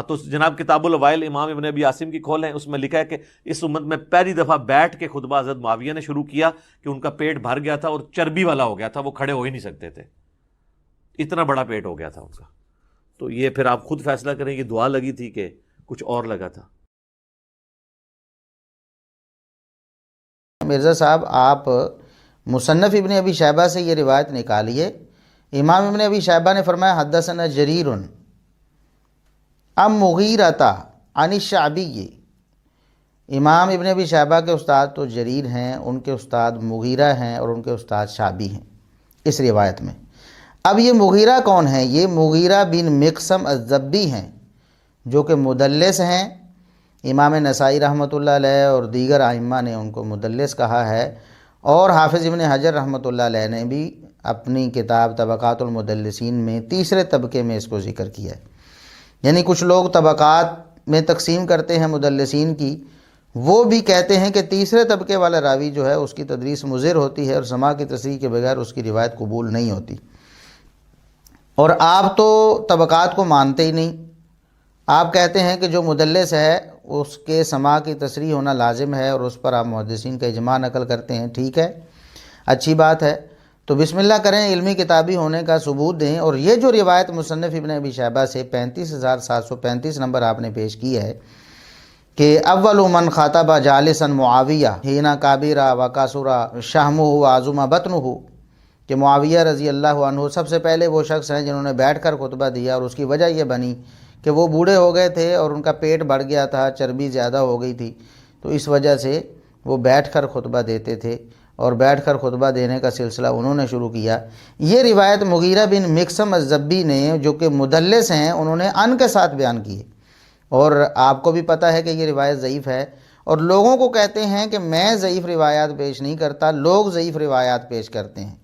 تو جناب کتاب الوائل امام ابن ابی عاصم کی کھولیں، اس میں لکھا ہے کہ اس امت میں پہلی دفعہ بیٹھ کے خطبہ حضرت معاویہ نے شروع کیا کہ ان کا پیٹ بھر گیا تھا اور چربی والا ہو گیا تھا، وہ کھڑے ہو ہی نہیں سکتے تھے، اتنا بڑا پیٹ ہو گیا تھا ان کا۔ تو یہ پھر آپ خود فیصلہ کریں کہ دعا لگی تھی کہ کچھ اور لگا تھا۔ مرزا صاحب آپ مصنف ابن ابی شیبہ سے یہ روایت نکالیے، امام ابن ابی شیبہ نے فرمایا حدثنا جریر ام مغیرۃ عن الشعبی، امام ابن ابی شیبہ کے استاد تو جریر ہیں، ان کے استاد مغیرہ ہیں اور ان کے استاد شعبی ہیں اس روایت میں۔ اب یہ مغیرہ کون ہیں؟ یہ مغیرہ بن مقسم الضبی ہیں جو کہ مدلس ہیں، امام نسائی رحمۃ اللہ علیہ اور دیگر ائمہ نے ان کو مدلس کہا ہے، اور حافظ ابن حجر رحمۃ اللہ علیہ نے بھی اپنی کتاب طبقات المدلسین میں تیسرے طبقے میں اس کو ذکر کیا ہے۔ یعنی کچھ لوگ طبقات میں تقسیم کرتے ہیں مدلسین کی، وہ بھی کہتے ہیں کہ تیسرے طبقے والا راوی جو ہے اس کی تدریس مضر ہوتی ہے اور سماع کی تصریح کے بغیر اس کی روایت قبول نہیں ہوتی، اور آپ تو طبقات کو مانتے ہی نہیں، آپ کہتے ہیں کہ جو مدلس ہے اس کے سماع کی تصریح ہونا لازم ہے اور اس پر آپ محدثین کا اجماع نقل کرتے ہیں، ٹھیک ہے، اچھی بات ہے، تو بسم اللہ کریں، علمی کتابی ہونے کا ثبوت دیں۔ اور یہ جو روایت مصنف ابن ابی شیبہ سے 35,735 نمبر آپ نے پیش کی ہے کہ اول من خاطب جالسا معاویہ حین کابرا و کاسرا شہمہ و عظم بطنہ، کہ معاویہ رضی اللہ عنہ سب سے پہلے وہ شخص ہیں جنہوں نے بیٹھ کر خطبہ دیا، اور اس کی وجہ یہ بنی کہ وہ بوڑھے ہو گئے تھے اور ان کا پیٹ بڑھ گیا تھا، چربی زیادہ ہو گئی تھی، تو اس وجہ سے وہ بیٹھ کر خطبہ دیتے تھے، اور بیٹھ کر خطبہ دینے کا سلسلہ انہوں نے شروع کیا۔ یہ روایت مغیرہ بن مقسم الضبی نے، جو کہ مدلس ہیں، انہوں نے ان کے ساتھ بیان کی ہے، اور آپ کو بھی پتہ ہے کہ یہ روایت ضعیف ہے، اور لوگوں کو کہتے ہیں کہ میں ضعیف روایات پیش نہیں کرتا، لوگ ضعیف روایات پیش کرتے ہیں،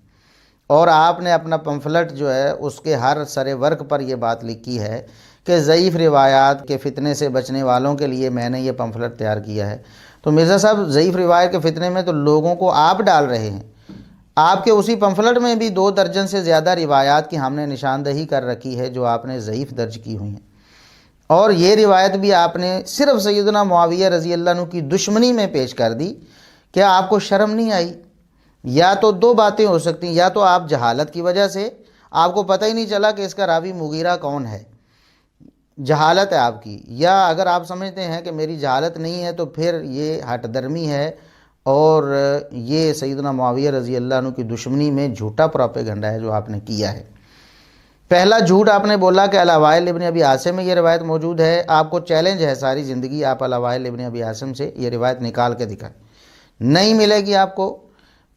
اور آپ نے اپنا پمفلٹ جو ہے اس کے ہر سر ورق پر یہ بات لکھی ہے کہ ضعیف روایات کے فتنے سے بچنے والوں کے لیے میں نے یہ پمفلٹ تیار کیا ہے۔ تو مرزا صاحب ضعیف روایت کے فتنے میں تو لوگوں کو آپ ڈال رہے ہیں، آپ کے اسی پمفلٹ میں بھی 2 درجن سے زیادہ روایات کی ہم نے نشاندہی کر رکھی ہے جو آپ نے ضعیف درج کی ہوئی ہیں، اور یہ روایت بھی آپ نے صرف سیدنا معاویہ رضی اللہ عنہ کی دشمنی میں پیش کر دی۔ کیا آپ کو شرم نہیں آئی؟ یا تو 2 باتیں ہو سکتی ہیں، یا تو آپ جہالت کی وجہ سے آپ کو پتہ ہی نہیں چلا کہ اس کا راوی مغیرہ کون ہے، جہالت ہے آپ کی، یا اگر آپ سمجھتے ہیں کہ میری جہالت نہیں ہے تو پھر یہ ہٹ درمی ہے، اور یہ سیدنا معاویہ رضی اللہ عنہ کی دشمنی میں جھوٹا پروپیگنڈا ہے جو آپ نے کیا ہے۔ پہلا جھوٹ آپ نے بولا کہ الاوائل ابن ابی عاصم میں یہ روایت موجود ہے، آپ کو چیلنج ہے ساری زندگی آپ الاوائل ابن ابی عاصم سے یہ روایت نکال کے دکھائیں، نہیں ملے گی آپ کو۔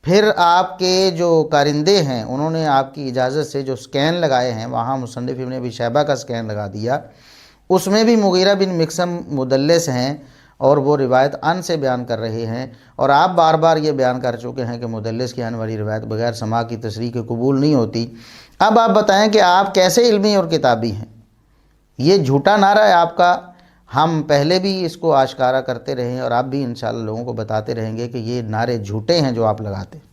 پھر آپ کے جو کارندے ہیں انہوں نے آپ کی اجازت سے جو سکین لگائے ہیں، وہاں مصنف ابن ابی شیبہ کا سکین لگا دیا، اس میں بھی مغیرہ بن مقسم مدلس ہیں اور وہ روایت ان سے بیان کر رہے ہیں، اور آپ بار بار یہ بیان کر چکے ہیں کہ مدلس کی ان والی روایت بغیر سماع کی تصریح کے قبول نہیں ہوتی۔ اب آپ بتائیں کہ آپ کیسے علمی اور کتابی ہیں؟ یہ جھوٹا نعرہ ہے آپ کا، ہم پہلے بھی اس کو آشکارا کرتے رہے ہیں اور آپ بھی انشاءاللہ لوگوں کو بتاتے رہیں گے کہ یہ نعرے جھوٹے ہیں جو آپ لگاتے ہیں۔